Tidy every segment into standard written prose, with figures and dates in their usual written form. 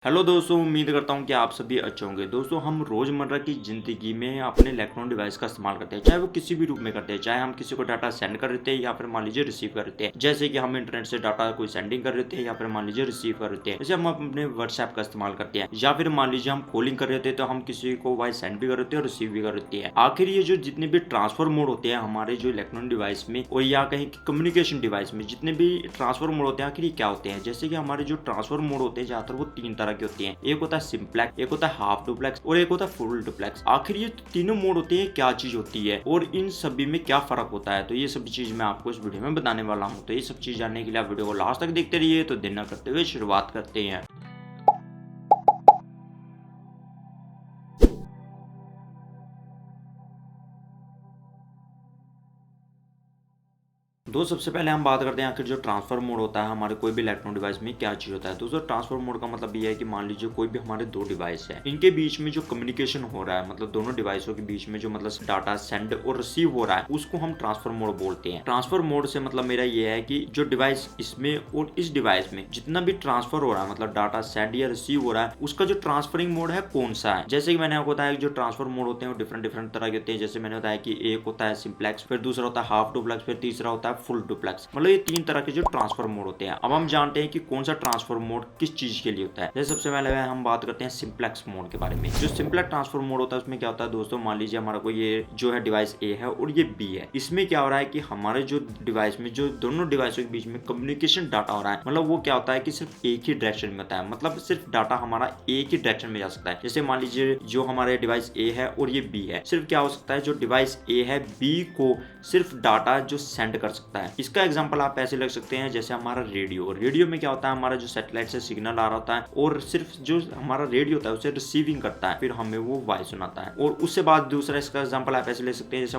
Hello दोस्तों, उम्मीद करता हूँ कि आप सभी अच्छे होंगे। दोस्तों, हम रोज़मर्रा की ज़िंदगी में अपने इलेक्ट्रॉनिक डिवाइस का इस्तेमाल करते हैं, चाहे वो किसी भी रूप में करते हैं। चाहे हम किसी को डाटा सेंड कर रहे थे या फिर मान लीजिए रिसीव कर रहे थे। जैसे कि हम इंटरनेट से डाटा कोई सेंडिंग कर रहे थे या फिर मान लीजिए रिसीव कर रहे थे। जैसे हम अपने व्हाट्सएप का इस्तेमाल करते हैं या फिर मान लीजिए हम कॉलिंग कर रहे थे तो हम किसी को वॉइस सेंड भी कर रहे थे और रिसीव भी कर रहे थे। आखिर ये जो जितने भी ट्रांसफर मोड होते हैं हमारे जो इलेक्ट्रॉनिक डिवाइस में और या कहीं कम्युनिकेशन डिवाइस में, जितने भी ट्रांसफर मोड होते हैं आखिर ये क्या होते हैं। जैसे कि हमारे जो ट्रांसफर मोड होते हैं ज्यादातर वो 3 तरह के होते हैं। एक होता है सिंपलेक्स, एक होता है हाफ डुप्लेक्स और एक होता है फुल डुप्लेक्स। आखिर ये तीनों मोड होते हैं, क्या चीज होती है और इन सभी में क्या फर्क होता है, तो ये सब चीज मैं आपको इस वीडियो में बताने वाला हूँ। तो ये सब चीज जानने के लिए आप वीडियो को लास्ट तक देखते रहिए। तो देर न करते हुए शुरुआत करते हैं। दोस्तों, सबसे पहले हम बात करते हैं आखिर जो ट्रांसफर मोड होता है हमारे कोई भी इलेक्ट्रॉनिक डिवाइस में क्या चीज होता है। दोस्तों, ट्रांसफर मोड का मतलब ये है कि मान लीजिए कोई भी हमारे दो डिवाइस है, इनके बीच में जो कम्युनिकेशन हो रहा है, मतलब दोनों डिवाइसों के बीच में जो मतलब डाटा सेंड और रिसीव हो रहा है, उसको हम ट्रांसफर मोड बोलते हैं। ट्रांसफर मोड से मतलब मेरा ये है कि जो डिवाइस इसमें और इस डिवाइस में जितना भी ट्रांसफर हो रहा है, मतलब डाटा सेंड या रिसीव हो रहा है, उसका जो ट्रांसफरिंग मोड है कौन सा है। जैसे कि मैंने आपको बताया जो ट्रांसफर मोड होते हैं वो डिफरेंट डिफरेंट तरह के होते हैं। जैसे मैंने बताया कि एक होता है सिंप्लेक्स, फिर दूसरा होता है हाफ डुप्लेक्स, फिर तीसरा होता है फुल डुप्लेक्स। मतलब ये 3 तरह के जो ट्रांसफर मोड होते हैं। अब हम जानते हैं कि कौन सा ट्रांसफर मोड किस चीज के लिए होता है। जैसे सबसे पहले हम बात करते हैं सिंप्लेक्स मोड के बारे में। जो सिंप्लेक्स ट्रांसफर मोड होता है उसमें क्या होता है दोस्तों, मान लीजिए हमारा कोई ये जो है डिवाइस ए है और ये बी है। इसमें क्या हो रहा है कि हमारे जो डिवाइस में जो दोनों डिवाइसों के बीच में कम्युनिकेशन डाटा हो रहा है, मतलब वो क्या होता है कि सिर्फ एक ही डायरेक्शन में होता है। मतलब सिर्फ डाटा हमारा एक ही डायरेक्शन में जा सकता है। जैसे मान लीजिए जो हमारे डिवाइस ए है और ये बी है, सिर्फ क्या हो सकता है, जो डिवाइस ए है बी को सिर्फ डाटा जो सेंड कर सकता है। इसका एग्जांपल आप ऐसे लग सकते हैं जैसे हमारा रेडियो में क्या होता है, हमारा जो सैटेलाइट से सिग्नल आ रहा होता है और सिर्फ जो हमारा रेडियो होता है उसे रिसीविंग करता है, फिर हमें वो वॉइस सुनाता है। और उससे बाद दूसरा इसका एग्जांपल आप ऐसे ले सकते हैं जैसे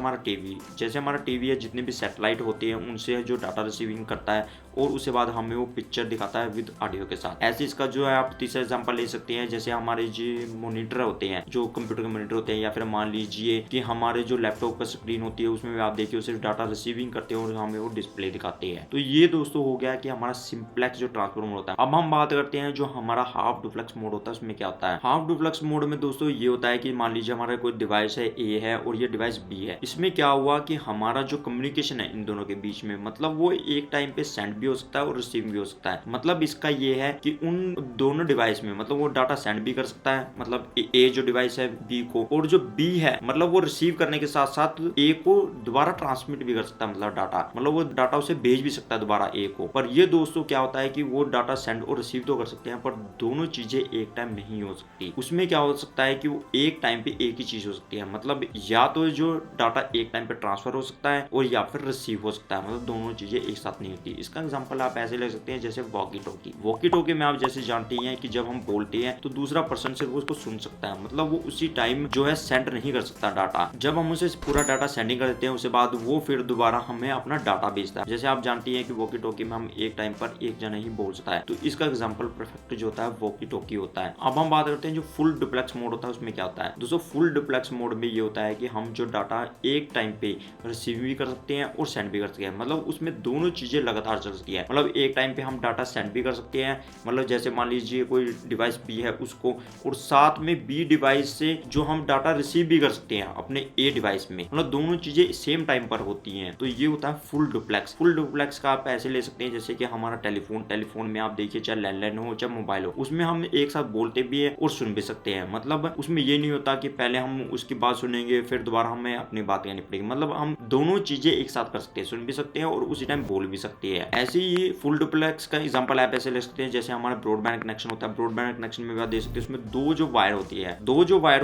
हमारा टीवी है, जितने भी सैटेलाइट होते हैं उनसे जो डाटा रिसीविंग करता है और उसके बाद हमें वो पिक्चर दिखाता है विद ऑडियो के साथ। ऐसे इसका जो है आप तीसरा एग्जांपल ले सकते हैं जैसे हमारे जो मॉनिटर होते हैं, जो कंप्यूटर के मॉनिटर होते हैं, या फिर मान लीजिए कि हमारे जो लैपटॉप का स्क्रीन होती है उसमें भी आप देखिए सिर्फ डाटा रिसीविंग करते हैं और हमें वो डिस्प्ले दिखाते हैं। तो ये दोस्तों हो गया कि हमारा सिंप्लेक्स जो ट्रांसफर मोड होता है। अब हम बात करते हैं जो हमारा हाफ डुप्लेक्स मोड होता है, उसमें क्या होता है। हाफ डुप्लेक्स मोड में दोस्तों ये होता है कि मान लीजिए हमारा कोई डिवाइस है ए है और ये डिवाइस बी है। इसमें क्या हुआ कि हमारा जो कम्युनिकेशन है इन दोनों के बीच में, मतलब वो एक टाइम पे सेंड भी हो सकता है और रिसीव भी हो सकता है। मतलब इसका ये है कि उन दोनों डिवाइस में मतलब वो डाटा सेंड भी कर सकता है, मतलब ए जो डिवाइस है बी को, और जो बी है मतलब वो रिसीव करने के साथ साथ ए को दोबारा ट्रांसमिट भी कर सकता है, मतलब डाटा, मतलब वो डाटा उसे भेज भी सकता है दोबारा ए को। पर ये दोस्तों क्या होता है कि वो डाटा सेंड और रिसीव तो कर सकते हैं पर दोनों चीजें एक टाइम नहीं हो सकती। उसमें क्या हो सकता है कि वो एक टाइम पे एक ही चीज हो सकती है, मतलब या तो जो डाटा एक टाइम पे ट्रांसफर हो सकता है और या फिर रिसीव हो सकता है, मतलब दोनों चीजें एक साथ नहीं होती। इसका एग्जांपल आप ऐसे ले सकते हैं जैसे वॉकी टॉकी में आप जैसे जानते हैं कि जब हम बोलते हैं तो दूसरा पर्सन सिर्फ उसको सुन सकता है, मतलब वो उसी टाइम जो है सेंड नहीं कर सकता डाटा। जब हम उसे पूरा डाटा सेंडिंग कर देते हैं उसके बाद वो फिर दोबारा हमें अपना डाटा भेजता है। जैसे आप जानती हैं कि वॉकी टॉकी में हम एक टाइम पर एक जना ही बोल सकता है, तो इसका एग्जांपल परफेक्ट जो होता है वॉकी टॉकी होता है। अब हम बात करते हैं जो फुल डुप्लेक्स मोड होता है, उसमें क्या होता है दोस्तों। फुल डुप्लेक्स मोड में ये होता है कि हम जो डाटा एक टाइम पे रिसीव भी कर सकते हैं और सेंड भी कर सकते हैं, मतलब उसमें दोनों चीजें लगातार चल सकती है। मतलब एक टाइम पे हम डाटा सेंड भी कर सकते हैं, मतलब जैसे मान लीजिए कोई डिवाइस बी है उसको, और साथ में बी डिवाइस से जो हम डाटा रिसीव भी कर सकते हैं अपने ए डिवाइस में, मतलब दोनों चीजें सेम टाइम पर होती हैं। तो ये होता है फुल डुप्लेक्स। फुल डुप्लेक्स का आप ऐसे ले सकते हैं जैसे कि हमारा टेलीफोन में आप देखिए, चाहे लैंडलाइन हो चाहे मोबाइल हो, उसमें हम एक साथ बोलते भी है और सुन भी सकते हैं। मतलब उसमें ये नहीं होता कि पहले हम उसकी बात सुनेंगे फिर दोबारा हमें अपनी बात कहनी पड़ेगी, मतलब हम दोनों चीजें एक साथ कर सकते हैं, सुन भी सकते हैं और उसी टाइम बोल भी सकते हैं। ऐसे ही फुल डुप्लेक्स का एग्जांपल आप ऐसे ले सकते हैं जैसे हमारा ब्रॉडबैंड कनेक्शन होता है। ब्रॉडबैंड कनेक्शन में भी आप देख सकते हैं उसमें दो जो वायर होती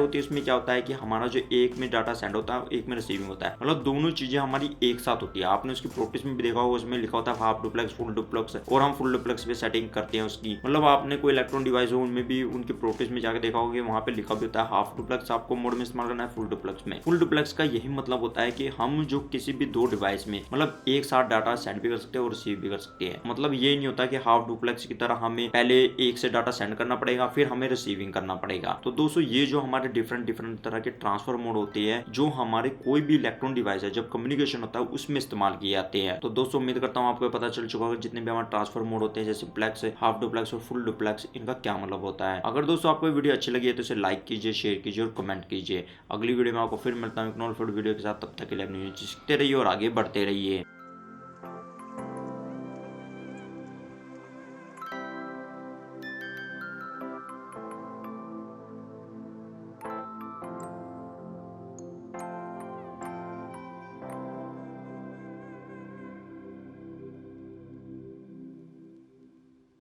है उसमें क्या होता है कि हमारा जो एक में डाटा सेंड होता है एक में रिसीविंग होता है, मतलब दोनों चीजें हमारी एक साथ होती है। आपने उसकी प्रॉपर्टीज में भी देखा होगा, उसमें लिखा होता है हाफ डुप्लेक्स, फुल डुप्लेक्स, और हम फुल डुप्लेक्स पे सेटिंग करते हैं उसकी। मतलब आपने कोई इलेक्ट्रॉनिक डिवाइस हो उनमें भी उनकी प्रॉपर्टीज में जाकर देखा होगा, वहां पे लिखा भी होता है हाफ डुप्लेक्स आपको मोड में इस्तेमाल करना है, फुल डुप्लेक्स में। फुल डुप्लेक्स का यही मतलब होता है कि हम जो किसी भी दो डिवाइस में मतलब एक साथ डाटा सेंड भी कर सकते हैं और रिसीव भी कर सकते हैं। मतलब ये नहीं होता कि हाफ डुप्लेक्स की तरह हमें पहले एक से डाटा सेंड करना पड़ेगा फिर हमें रिसीविंग करना पड़ेगा। तो दोस्तों ये जो हमारे डिफरेंट डिफरेंट तरह के ट्रांसफर मोड होते हैं जो हमारे कोई भी इलेक्ट्रॉनिक डिवाइस है जब कम्युनिकेशन होता है उसमें इस्तेमाल किए जाते हैं। तो दोस्तों उम्मीद करता हूँ आपको पता चल चुका होगा जितने भी हमारे ट्रांसफर मोड होते हैं, जैसे डुप्लेक्स, हाफ डुप्लेक्स और फुल डुप्लेक्स, इनका क्या मतलब होता है। अगर दोस्तों आपको वीडियो अच्छी लगी है तो इसे लाइक कीजिए, शेयर कीजिए और कमेंट कीजिए। अगली वीडियो में आपको फिर मिलता हूँ एक नॉल वीडियो के साथ। तब तक के लिए अपनी सीखते रहिए और आगे बढ़ते रहिए।